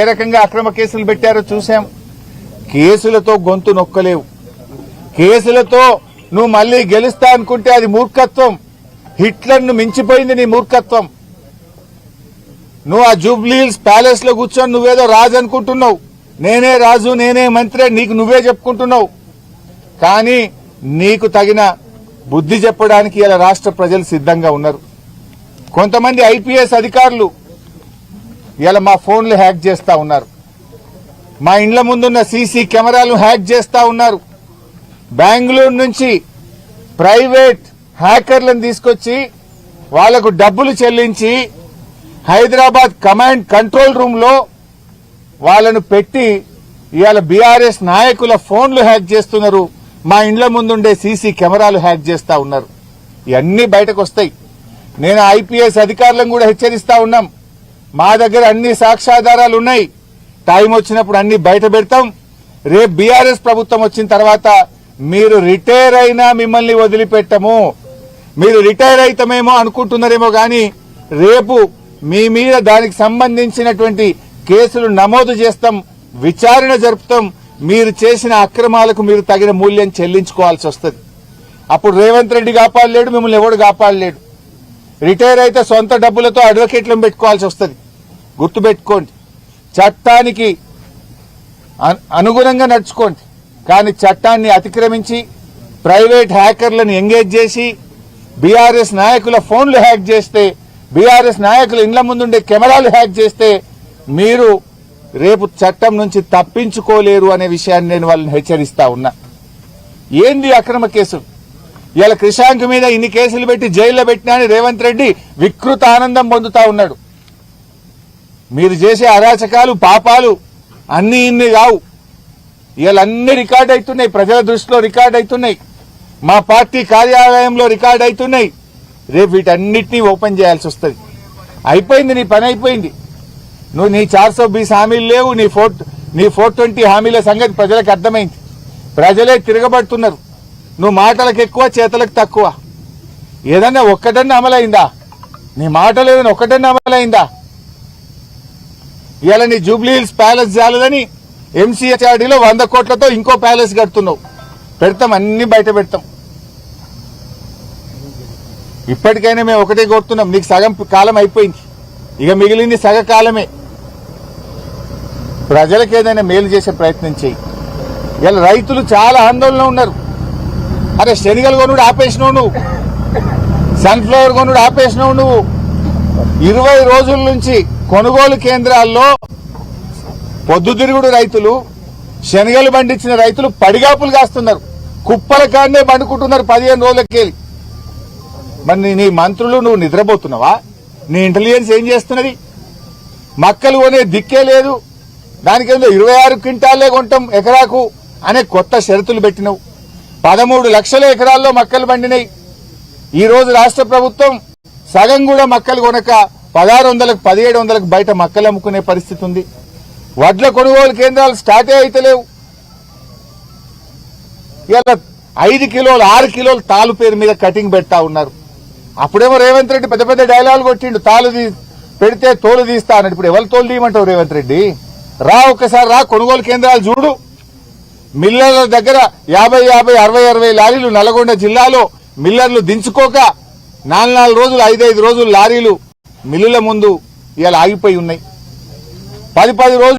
ఏ రకంగా అక్రమ కేసులు పెట్టారో చూశాం. కేసులతో గొంతు నొక్కలేవు. కేసులతో నువ్వు మళ్లీ గెలుస్తా అనుకుంటే అది మూర్ఖత్వం. హిట్లర్ను మించిపోయింది నీ మూర్ఖత్వం. నువ్వు ఆ జూబ్లీహిల్స్ ప్యాలెస్ లో కూర్చొని నువ్వేదో రాజు అనుకుంటున్నావు. నేనే రాజు, నేనే మంత్రి, నీకు నువ్వే చెప్పుకుంటున్నావు. కానీ నీకు తగిన బుద్ధి చెప్పడానికి ఇలా రాష్ట్ర ప్రజలు సిద్ధంగా ఉన్నారు. కొంతమంది ఐపీఎస్ అధికారులు ఇలా మా ఫోన్లు హ్యాక్ చేస్తా ఉన్నారు. మా ఇండ్ల ముందున్న సీసీ కెమెరాలు హ్యాక్ చేస్తా ఉన్నారు. బెంగళూరు నుంచి ప్రైవేట్ హ్యాకర్లను తీసుకొచ్చి వాళ్లకు డబ్బులు చెల్లించి హైదరాబాద్ కమాండ్ కంట్రోల్ రూమ్ లో వాళ్లను పెట్టి ఇవాళ బీఆర్ఎస్ నాయకుల ఫోన్లు హ్యాక్ చేస్తున్నారు. మా ఇండ్ల ముందుండే సీసీ కెమెరాలు హ్యాక్ చేస్తా ఉన్నారు. ఇవన్నీ బయటకు వస్తాయి. నేను ఐపీఎస్ అధికారులను కూడా హెచ్చరిస్తా ఉన్నాం. మా దగ్గర అన్ని సాక్ష్యాధారాలు ఉన్నాయి. టైం వచ్చినప్పుడు అన్ని బయట పెడతాం. రేపు బీఆర్ఎస్ ప్రభుత్వం వచ్చిన తర్వాత మీరు రిటైర్ అయినా మిమ్మల్ని వదిలిపెట్టము. మీరు రిటైర్ అయితమేమో అనుకుంటున్నారేమో గాని రేపు మీ మీద దానికి సంబంధించినటువంటి కేసులు నమోదు చేస్తాం, విచారణ జరుపుతాం. మీరు చేసిన అక్రమాలకు మీరు తగిన మూల్యం చెల్లించుకోవాల్సి వస్తుంది. అప్పుడు రేవంత్ రెడ్డి కాపాడలేడు, మిమ్మల్ని ఎవడు కాపాడలేడు. రిటైర్ అయితే సొంత డబ్బులతో అడ్వకేట్లను పెట్టుకోవాల్సి వస్తుంది. గుర్తుపెట్టుకోండి, చట్టానికి అనుగుణంగా నడుచుకోండి. కానీ చట్టాన్ని అతిక్రమించి ప్రైవేట్ హ్యాకర్లను ఎంగేజ్ చేసి బీఆర్ఎస్ నాయకుల ఫోన్లు హ్యాక్ చేస్తే, బీఆర్ఎస్ నాయకుల ఇండ్ల ముందుండే కెమెరాలు హ్యాక్ చేస్తే మీరు రేపు చట్టం నుంచి తప్పించుకోలేరు అనే విషయాన్ని నేను వాళ్ళని హెచ్చరిస్తా ఉన్నా. ఏంది అక్రమ కేసు? ఇవాళ క్రిషాంక్ మీద ఇన్ని కేసులు పెట్టి జైల్లో పెట్టినా అని రేవంత్ రెడ్డి వికృత ఆనందం పొందుతా ఉన్నాడు. మీరు చేసే అరాచకాలు, పాపాలు అన్ని ఇన్ని కావు. ఇవాళ అన్ని రికార్డ్ అవుతున్నాయి, ప్రజల దృష్టిలో రికార్డ్ అవుతున్నాయి, మా పార్టీ కార్యాలయంలో రికార్డ్ అవుతున్నాయి. రేపు వీటన్నిటినీ ఓపెన్ చేయాల్సి వస్తుంది. అయిపోయింది, నీ పని అయిపోయింది. నువ్వు నీ 420 హామీలు లేవు, నీ 420 హామీల సంగతి ప్రజలకు అర్థమైంది. ప్రజలే తిరగబడుతున్నారు. నువ్వు మాటలకు ఎక్కువ, చేతలకు తక్కువ. ఏదన్నా ఒక్కటన్నా అమలైందా? నీ మాటలు ఏదైనా ఒక్కటన్నా అమలైందా? ఇవాళ నీ జూబ్లీహిల్స్ ప్యాలెస్ చాలదని ఎంసీహెచ్ఆర్డీలో 100 కోట్లతో ఇంకో ప్యాలెస్ కడుతున్నావు. పెడతాం, అన్ని బయట పెడతాం. ఇప్పటికైనా మేము ఒకటే కోరుతున్నాం, నీకు సగం కాలం అయిపోయింది, ఇక మిగిలింది సగ కాలమే. ప్రజలకు ఏదైనా మేలు చేసే ప్రయత్నం చేయి. ఇలా రైతులు చాలా ఆందోళన ఉన్నారు. అరే శనగలు కొనుడు ఆపేసినావు నువ్వు, సన్ఫ్లవర్ కొనుడు ఆపేసినావు నువ్వు. 20 రోజుల నుంచి కొనుగోలు కేంద్రాల్లో పొద్దుతిరుగుడు రైతులు, శనగలు పండించిన రైతులు పడిగాపులు కాస్తున్నారు. కుప్పల కాడనే పండుకుంటున్నారు 15 రోజులకెళ్ళి. మరి నీ మంత్రులు నువ్వు నిద్రపోతున్నావా? నీ ఇంటెలిజెన్స్ ఏం చేస్తున్నది? మక్కలు కొనే దిక్కే లేదు. దానికేందో 26 క్వింటాలే కొంటాం ఎకరాకు అనే కొత్త షరతులు పెట్టినవు. 13 లక్షల ఎకరాల్లో మక్కలు పండినాయి. ఈ రోజు రాష్ట్ర ప్రభుత్వం సగం కూడా మక్కలు కొనక 1600లకు 1700లకు బయట మక్కలు అమ్ముకునే పరిస్థితి ఉంది. వడ్ల కొనుగోలు కేంద్రాలు స్టార్టే అయితలేవు. ఇలా 5 కిలోలు 6 కిలోలు తాలు పేరు మీద కటింగ్ పెడతా ఉన్నారు. అప్పుడేమో రేవంత్ రెడ్డి పెద్ద పెద్ద డైలాగులు కొట్టిండు, తాలు పెడితే తోలు తీస్తా అన్నాడు. ఇప్పుడు ఎవరు తోలు తీయమంటావు రేవంత్ రెడ్డి? రా, ఒక్కసారి రా, కొనుగోలు కేంద్రాలు చూడు. మిల్లర్ల దగ్గర 50, 60 లారీలు నల్గొండ జిల్లాలో మిల్లర్లు దించుకోక 4 రోజులు 5 రోజులు లారీలు మిల్లుల ముందు ఇలా ఆగిపోయి ఉన్నాయి. 10 రోజులు